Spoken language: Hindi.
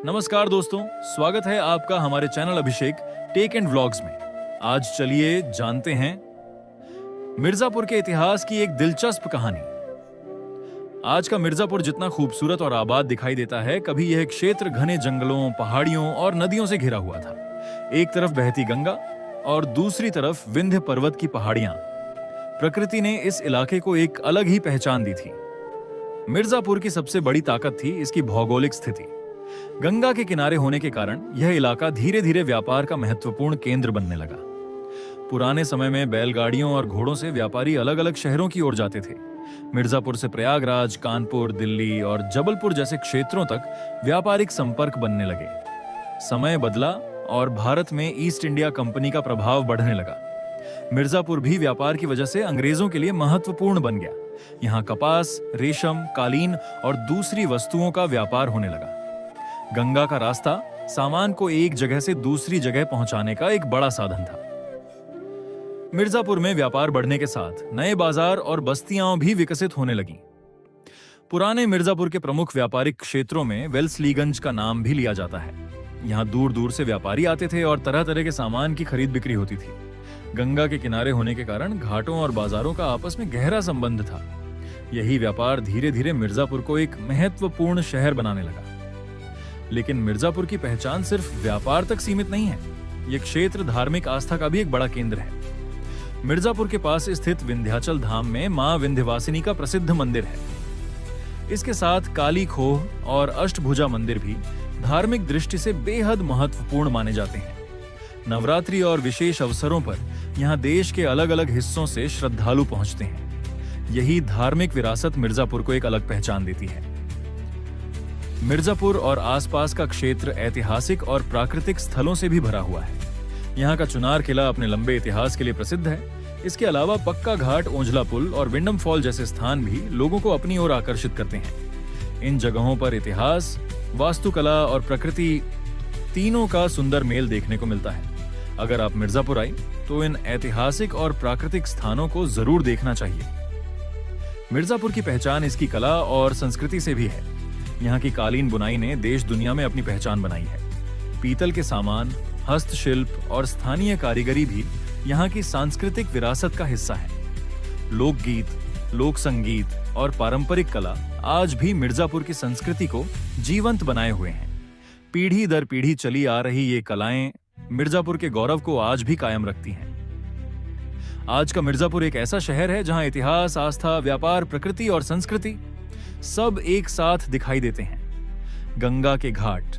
नमस्कार दोस्तों, स्वागत है आपका हमारे channel Abhishek tech and vlogs में। आज चलिए जानते हैं मिर्जापुर के इतिहास की एक दिलचस्प कहानी। आज का मिर्जापुर जितना खूबसूरत और आबाद दिखाई देता है, कभी यह क्षेत्र घने जंगलों, पहाड़ियों और नदियों से घिरा हुआ था। एक तरफ बहती गंगा और दूसरी तरफ विंध्य पर्वत की पहाड़ियां। प्रकृति ने इस इलाके को एक अलग ही पहचान दी थी। मिर्जापुर की सबसे बड़ी ताकत थी इसकी भौगोलिक स्थिति। गंगा के किनारे होने के कारण यह इलाका धीरे धीरे व्यापार का महत्वपूर्ण केंद्र बनने लगा। पुराने समय में बैलगाड़ियों और घोड़ों से व्यापारी अलग अलग शहरों की ओर जाते थे। मिर्जापुर से प्रयागराज, कानपुर, दिल्ली और जबलपुर जैसे क्षेत्रों तक व्यापारिक संपर्क बनने लगे। समय बदला और भारत में ईस्ट इंडिया कंपनी का प्रभाव बढ़ने लगा। मिर्जापुर भी व्यापार की वजह से अंग्रेजों के लिए महत्वपूर्ण बन गया। यहाँ कपास, रेशम, कालीन और दूसरी वस्तुओं का व्यापार होने लगा। गंगा का रास्ता सामान को एक जगह से दूसरी जगह पहुंचाने का एक बड़ा साधन था। मिर्जापुर में व्यापार बढ़ने के साथ नए बाजार और बस्तियां भी विकसित होने लगीं। पुराने मिर्जापुर के प्रमुख व्यापारिक क्षेत्रों में वेल्सलीगंज का नाम भी लिया जाता है। यहाँ दूर दूर से व्यापारी आते थे और तरह तरह के सामान की खरीद बिक्री होती थी। गंगा के किनारे होने के कारण घाटों और बाजारों का आपस में गहरा संबंध था। यही व्यापार धीरे धीरे मिर्जापुर को एक महत्वपूर्ण शहर बनाने लगा। लेकिन मिर्जापुर की पहचान सिर्फ व्यापार तक सीमित नहीं है। यह क्षेत्र धार्मिक आस्था का भी एक बड़ा केंद्र है। मिर्जापुर के पास स्थित विंध्याचल धाम में मां विंध्यवासिनी का प्रसिद्ध मंदिर है। इसके साथ काली खोह और अष्टभुजा मंदिर भी धार्मिक दृष्टि से बेहद महत्वपूर्ण माने जाते हैं। नवरात्रि और विशेष अवसरों पर यहाँ देश के अलग अलग हिस्सों से श्रद्धालु पहुंचते हैं। यही धार्मिक विरासत मिर्जापुर को एक अलग पहचान देती है। मिर्जापुर और आसपास का क्षेत्र ऐतिहासिक और प्राकृतिक स्थलों से भी भरा हुआ है। यहाँ का चुनार किला अपने लंबे इतिहास के लिए प्रसिद्ध है। इसके अलावा पक्का घाट, ओंझला पुल और विंडम फॉल जैसे स्थान भी लोगों को अपनी ओर आकर्षित करते हैं। इन जगहों पर इतिहास, वास्तुकला और प्रकृति तीनों का सुंदर मेल देखने को मिलता है। अगर आप मिर्जापुर आए तो इन ऐतिहासिक और प्राकृतिक स्थानों को जरूर देखना चाहिए। मिर्जापुर की पहचान इसकी कला और संस्कृति से भी है। यहाँ की कालीन बुनाई ने देश दुनिया में अपनी पहचान बनाई है। पीतल के सामान, हस्तशिल्प और स्थानीय कारीगरी भी यहाँ की सांस्कृतिक विरासत का हिस्सा है। लोकगीत, लोक संगीत और पारंपरिक कला आज भी मिर्जापुर की संस्कृति को जीवंत बनाए हुए हैं। पीढ़ी दर पीढ़ी चली आ रही ये कलाएं मिर्जापुर के गौरव को आज भी कायम रखती हैं। आज का मिर्जापुर एक ऐसा शहर है जहां इतिहास, आस्था, व्यापार, प्रकृति और संस्कृति सब एक साथ दिखाई देते हैं। गंगा के घाट,